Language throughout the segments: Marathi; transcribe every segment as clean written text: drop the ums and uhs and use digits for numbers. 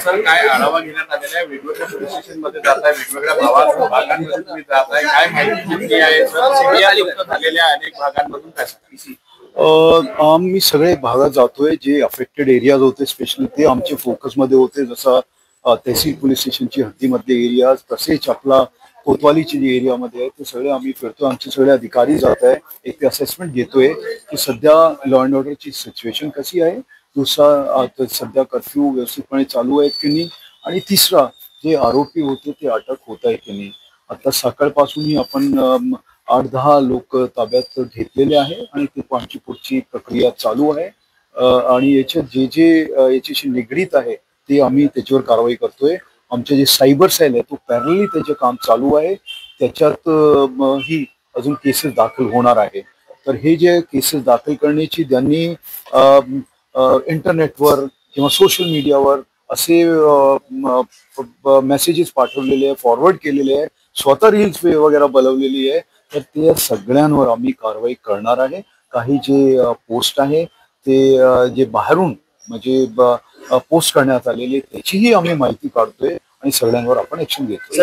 सर काय आढावा घेण्यात आलेला आहे? वेगवेगळ्या पोलीस स्टेशन मध्ये जात आहे, वेगवेगळ्या भागांमध्ये तुम्ही जात आहे, काय माहिती घेतली आहे सर? सीबीआय झालेल्या अनेक भागांमधून काय आम्ही सगळे भागात जातोय, जे अफेक्टेड एरियाज होते स्पेशली ते आमचे फोकसमध्ये होते, जसं तहसील पोलीस स्टेशनची हद्दीमधले एरियाज, तसेच आपला कोतवालीचे जे एरियामध्ये आहे ते सगळे आम्ही फिरतोय. आमचे सगळे अधिकारी जात आहे, एक ते असेसमेंट घेतोय की सध्या लॉ अँड ऑर्डरची सिच्युएशन कशी आहे, दुसरा सध्या कर्फ्यू व्यवस्थितपणे चालू आहे की नाही, आणि तिसरा जे आरोपी होते ते अटक होत आहे की नाही. आता सकाळपासूनही आपण 8-10 लोक ताब्यात घेतलेले आहे आणि ते आमची पुढची प्रक्रिया चालू आहे. आणि याच्यात जे जे याच्याशी निगडीत आहे ते आम्ही त्याच्यावर कारवाई करतोय. आमचे जे सायबर सेल आहे तो पॅरलली त्याचे काम चालू आहे, त्याच्यात ही अजून केसेस दाखल होणार आहे. तर हे जे केसेस दाखल करण्याची त्यांनी इंटरनेटवर किंवा सोशल मीडियावर असे मेसेजेस पाठवलेले आहे, फॉरवर्ड केलेले आहे, स्वतः रील्स वगैरे बनवलेली आहे, तर ते सगळ्यांवर आम्ही कारवाई करणार आहे. काही जे पोस्ट आहे ते जे बाहेरून म्हणजे पोस्ट करण्यात आलेली त्याचीही आम्ही माहिती काढतोय आणि सगळ्यांवर आपण ऍक्शन घेतोय.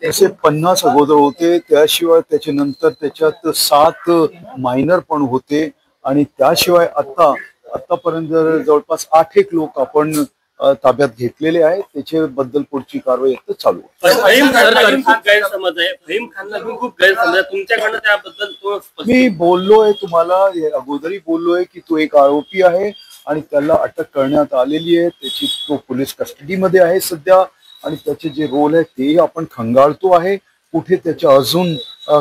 असे 50 अगोदर होते, त्याशिवाय त्याच्यानंतर त्याच्यात 7 मायनर पण होते, आणि त्याशिवाय आतापर्यंत जवळपास 8 लोक आपण ताब्यात घेतलेले आहेत. त्याच्याबद्दल पुढची कारवाई चालू मी बोललोय तुम्हाला अगोदरही बोललोय की तो एक आरोपी आहे आणि त्याला अटक करण्यात आलेली आहे. त्याची तो पोलीस कस्टडीमध्ये आहे सध्या, आणि त्याचे जे रोल आहे ते आपण खंगाळतो आहे. कुठे त्याच्या अजून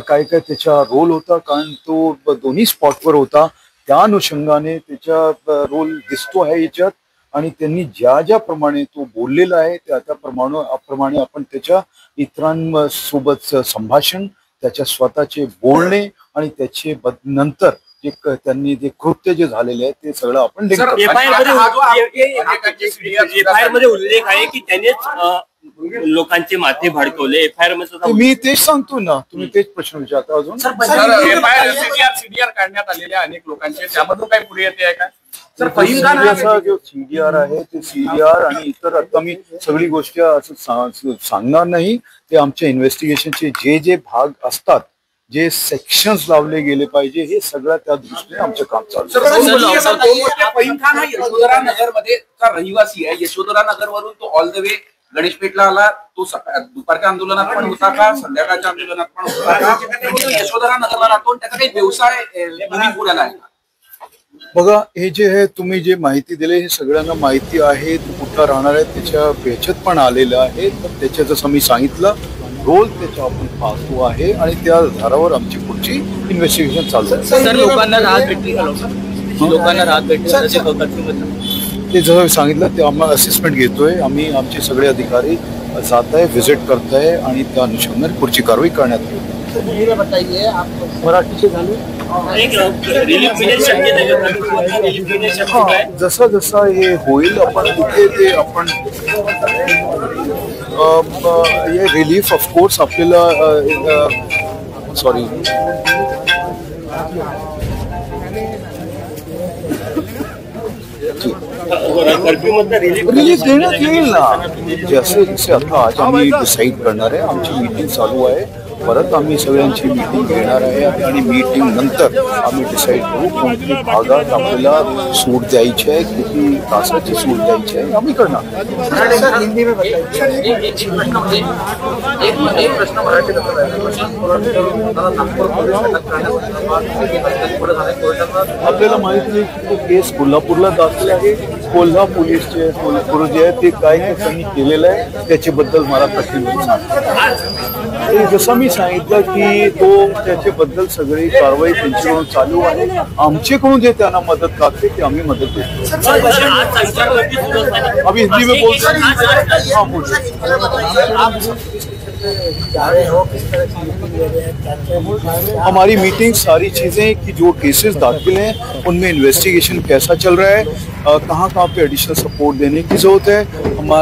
काय काय त्याचा रोल होता, कारण तो दोन्ही स्पॉटवर होता, त्या अनुषंगाने त्याचा रोल दिसतो आहे याच्यात. आणि त्यांनी ज्या प्रमाणे तो बोललेला आहे त्या प्रमाणे आपण त्याच्या इतरांसोबत संभाषण, त्याच्या स्वतःचे बोलणे आणि त्याचे नंतर जे त्यांनी जे कृत्य जे झालेले आहे ते सगळं आपण मध्ये उल्लेख आहे की त्यानेच लोकांचे माथे भडकवले. एफआयआर मध्ये मी तेच सांगतो ना, तुम्ही तेच प्रश्न विचारता. अजून सीडीआर काढण्यात आलेल्या अनेक लोकांचे, त्यामधून काही पुढे येते आहे का? जो सीडीआर आहे ते सीडीआर आणि इतर आता मी सगळी गोष्ट असं सांगणार नाही. ते आमच्या इन्व्हेस्टिगेशनचे जे जे भाग असतात, जे सेक्शन्स लावले गेले पाहिजे, हे सगळं त्या दृष्टीने आमचं काम चालू आहे. फहीम खान हा यशोधरा नगर मध्ये रहिवासी आहे. यशोधरा नगर वरून तो ऑल द वे गणेशपेठला आला. तो दुपारच्या आंदोलनात पण होता का, संध्याकाळच्या आंदोलनात पण होता का? यशोधरा नगरला राहतो, त्याचा काही व्यवसाय पुण्याला आहे? बघा, हे जे आहे तुम्ही जे माहिती दिली हे सगळ्यांना माहिती आहे. तो कुठला राहणार आहे त्याच्या ह्याच्यात पण आलेलं आहे. तर त्याच्या जसं मी सांगितलं रोल त्याच्या आपण पाहतो आहे आणि त्या आधारावर आमची पुढची इन्व्हेस्टिगेशन चालू आहे. सर, लोकांना राहत भेटली ते जसं सांगितलं ते आम्हाला असेसमेंट घेतोय आम्ही. आमचे सगळे अधिकारी जात आहे, व्हिजिट करत आहे आणि त्या अनुषंगाने पुढची कारवाई करण्यात येईल. मराठीचे झाले जसं जसं हे होईल आपण कुठे ते आपण हे रिलीफ ऑफकोर्स आपल्याला सॉरी रिलीफ देण्यात येईल ना. जसे जसे आता आज आम्ही डिसाईड करणार आहे. आमची मीटिंग चालू आहे, परत आम्ही सगळ्यांची मीटिंग घेणार आहे आणि मीटिंग नंतर आम्ही डिसाईड करू कोणत्या भागात आपल्याला सूट द्यायची आहे, किती तासाची सूट द्यायची आहे, आम्ही करणार. आपल्याला माहिती नाही की तो केस कोल्हापूरला दाखल आहे. कोल्हापूर जे आहे ते काय त्यांनी केलेलं आहे त्याच्याबद्दल मला कठीण जसं मी सांगितलं की तो त्याच्याबद्दल सगळी कारवाई त्यांच्याकडून चालू आहे. आमच्याकडून जे त्यांना मदत लागते ते आम्ही मदत देतो. अभी हिंदी में बोलते हमारी मीटिंग सारी चीजें कि जो केसेस दाखिल हैं उनमें इन्वेस्टिगेशन कैसा चल रहा है, कहाँ कहाँ पे एडिशनल सपोर्ट देने की जरूरत है,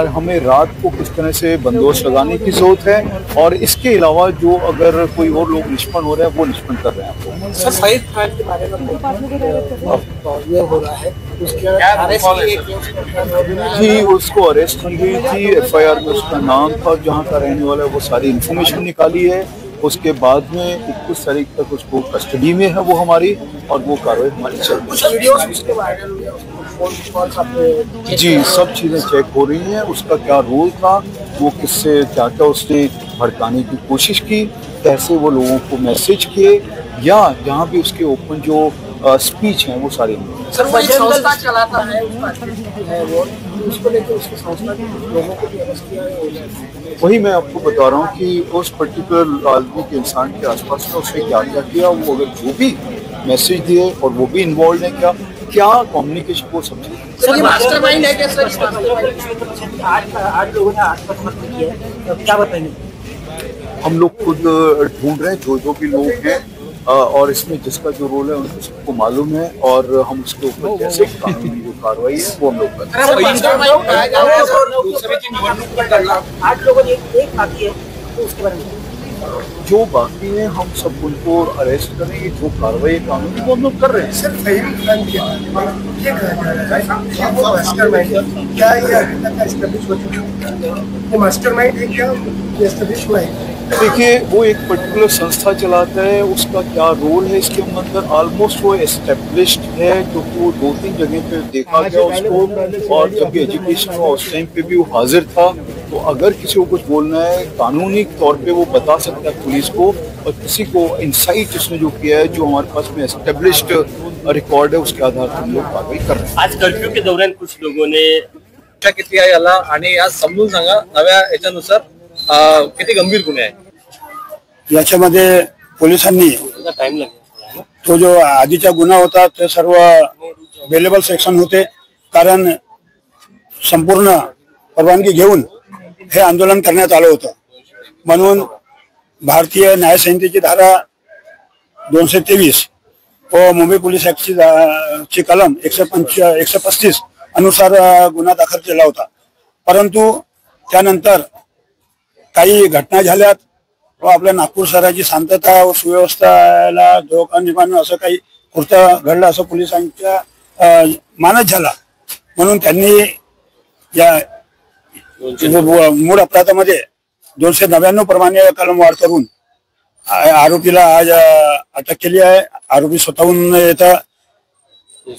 हमें रात को किस तरह से बंदोबस्त लगाने की जरूरत है, और इसके अलावा जो अगर कोई और लोग निष्पन्न हो रहे हैं वो निष्पन्न कर रहे हैं. आपको ये हो रहा है उसके क्या अरेस्ट कॉल है किए सर? गए जी उसको अरेस्ट की गई थी, एफआईआर में उसका नाम था, जहाँ का रहने वाला है वो सारी इन्फॉर्मेशन निकाली है। उसके बाद में 21 तारीख तक उसको कस्टडी में है वो हमारी, और वो कार्रवाई हमारी चल रही कुछ वीडियोस उसके वायरल हुए, उसको फोन कॉल्स अपने है। जी सब चीज़ें चेक हो रही हैं, उसका क्या रोल था, वो किससे क्या क्या उसने भड़काने की कोशिश की, कैसे वो लोगों को मैसेज किए, या जहाँ भी उसके ओपन जो स्पीच हैं वो सारी। सर वो एक संस्था चलाता है, उसका एक्टिविटी है वो, उसको लेकर उसकी संस्था के लोगों को भी अरेस्ट किया है। वही मैं आपको बता रहा हूँ कि उस पर्टिकुलर आदमी के इंसान के आसपास में उसने क्या क्या किया, वो अगर जो भी मैसेज दिए और वो भी इन्वॉल्व है क्या कम्युनिकेशन, वो सब चीज़। सर ये मास्टरमाइंड है क्या सर? इस मास्टरमाइंड आठ लोगों ने आत्महत्या की है, क्या बताएंगे? हम लोग खुद ढूंढ रहे हैं जो भी लोग हैं, और इसमें जिसका जो रोल है उनको सबको मालूम है, और हम उसके ऊपर जैसे कानूनी जो कार्रवाई है वो हम लोग करते हैं। दूसरे की निवडणूक पण लढला. 8 लोगों ने एक बाकी है, तो उसके बारे में जो बाकी हैं हम सब उनको अरेस्ट करेंगे, जो कार्रवाई कानूनी वो हम लोग कर रहे हैं। सिर्फ फहीम खान के ये वो मास्टरमाइंड क्या ये अभी तक एस्टेब्लिश हो चुका है? ये मास्टरमाइंड है क्या, ये एस्टेब्लिश हुआ है? देखिए वो एक पर्टिकुलर संस्था चलाता है, उसका क्या रोल है इसके अंदर ऑलमोस्ट वो एस्टेब्लिश्ड है, क्योंकि वो 2-3 जगह पे देखा गया उसको, और जब भी एजुकेशन हुआ उस टाइम पे भी वो हाजिर था। तो अगर किसी को कुछ बोलना है कानूनी तौर पे वो बता सकता है पुलिस को, और किसी को इनसाइट उसने जो किया है, जो हमारे पास में एस्टेब्लिश्ड रिकॉर्ड है, उसके आधार पर हम लोग कार्रवाई कर रहे हैं। आज कर्फ्यू के दौरान कुछ लोगों ने किती आहे याला, आणि आज समजून सांगा नव्या याच्यानुसार किती गंभीर गुन्हे आहे याच्यामध्ये पोलिसांनी टाइम लागेल तो जो आधीचा गुन्हा होता ते सर्व बेलेबल सेक्शन होते, कारण संपूर्ण परवानगी घेऊन हे आंदोलन करण्यात आलं होतं, म्हणून भारतीय न्याय संहितेची धारा 223 व मुंबई पोलीस ऍक्टची कलम 135 अनुसार गुन्हा दाखल केला होता। परंतु त्यानंतर काही घटना झाल्यात व आपल्या नागपूर शहराची शांतता व सुव्यवस्थेला धोका निर्माण असं काही कृत्य घडलं असं पोलिसांच्या मानस झाला, म्हणून त्यांनी या मूळ अपराधामध्ये 299 प्रमाणे कलम वाढ करून आरोपीला आज अटक केली आहे। आरोपी स्वतःहून येतं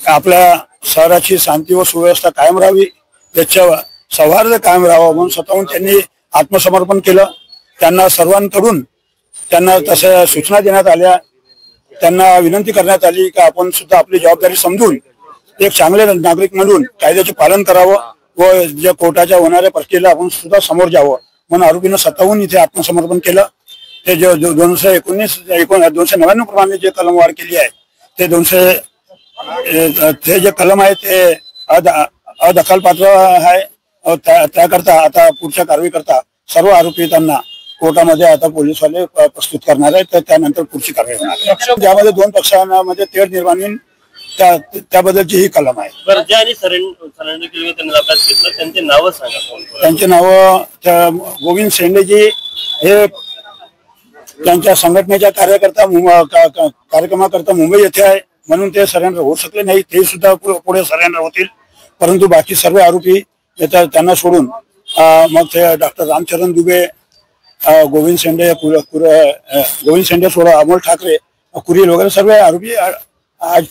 आपल्या शहराची शांती व सुव्यवस्था कायम राहावी, त्याच्या सौहार्द कायम राहावं म्हणून स्वतःहून त्यांनी आत्मसमर्पण केलं। त्यांना सर्वांकडून त्यांना तशा सूचना देण्यात आल्या, त्यांना विनंती करण्यात आली की आपण सुद्धा आपली जबाबदारी समजून एक चांगले नागरिक म्हणून कायद्याचे पालन करावं व जे कोर्टाच्या होणाऱ्या प्रक्रियेला आपण सुद्धा समोर जावं, म्हणून आरोपीनं स्वतःहून इथे आत्मसमर्पण केलं। ते जो 299 प्रमाणे जे कलम वाढ केली आहे ते जे कलम आहे ते अदखलपात्र आहे। त्याकरता आता पुढच्या कारवाई करता सर्व आरोपितांना कोर्टामध्ये आता पोलीसवाले प्रस्तुत करणार आहेत, तर त्यानंतर पुढची कारवाई होणार आहे। ज्यामध्ये 2 पक्षांमध्ये तेढ निर्माण होईल त्याबद्दलची ही कलम आहे। बरं, ज्यांनी सरेंडर केले त्यांना अभ्यास घेतला त्यांचे नाव सांगा कोण कोण? त्यांचे नाव गोविंद शेंडेजी हे त्यांच्या संघटनेच्या कार्यक्रमाकरता मुंबई येथे आहे, म्हणून ते सरेंडर होऊ शकले नाही, ते सुद्धा पुढे सरेंडर होतील। परंतु बाकी सर्व आरोपी त्यांना सोडून मग ते डॉक्टर रामचरण दुबे, गोविंद शेंडे सोडा अमोल ठाकरे, कुरिल वगैरे सर्व आरोपी आज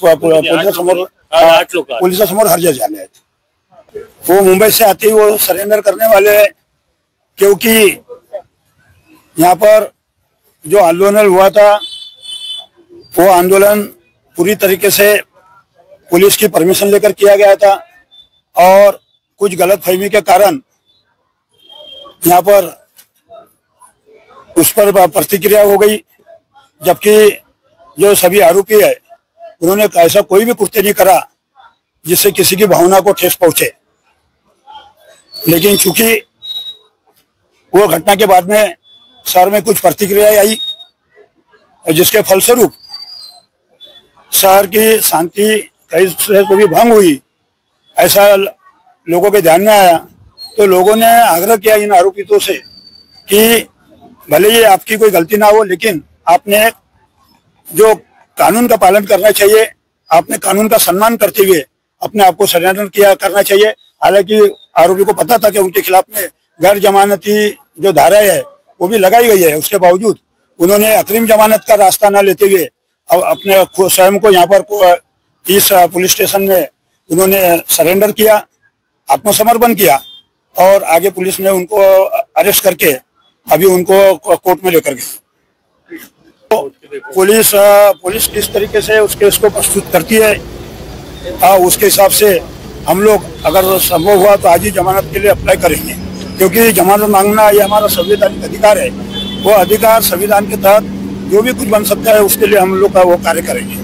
पुलिसासमोर हजर झाले आहेत। वो मुंबई से आते ही वो सरेंडर करने वाले हैं, क्योंकि यहाँ पर जो आंदोलन हुआ था वो आंदोलन पूरी तरीके से पुलिस की परमिशन लेकर किया गया था, और कुछ गलतफहमी के कारण यहाँ पर उस पर प्रतिक्रिया हो गई, जबकि जो सभी आरोपी है उन्होंने ऐसा कोई भी कृत्य नहीं करा जिससे किसी की भावना को ठेस पहुंचे। लेकिन चूंकि वो घटना के बाद में शहर में कुछ प्रतिक्रिया आई, जिसके फलस्वरूप शहर की शांति कहीं से भी भंग हुई, ऐसा लोगों के ध्यान में आया, तो लोगों ने आग्रह किया इन आरोपितों से कि भले ही आपकी कोई गलती ना हो, लेकिन आपने जो कानून का पालन करना चाहिए आपने कानून का सम्मान करते हुए अपने आप को सरेंडर किया करना चाहिए। हालांकि आरोपी को पता था कि उनके खिलाफ में गैर जमानती जो धाराएं है वो भी लगाई गई है, उसके बावजूद उन्होंने अग्रिम जमानत का रास्ता न लेते हुए अपने स्वयं को यहाँ पर इस पुलिस स्टेशन में उन्होंने सरेंडर किया, आत्मसमर्पण किया और आगे पुलिस ने उनको अरेस्ट करके अभी उनको कोर्ट में लेकर गई। तो पुलिस किस तरीके से उस केस को प्रस्तुत करती है उसके हिसाब से हम लोग अगर संभव हुआ तो आज ही जमानत के लिए अप्लाई करेंगे, क्योंकि जमानत मांगना ये हमारा संवैधानिक अधिकार है। वो अधिकार संविधान के तहत जो भी कुछ बन सकता है उसके लिए हम लोग का वो कार्य करेंगे।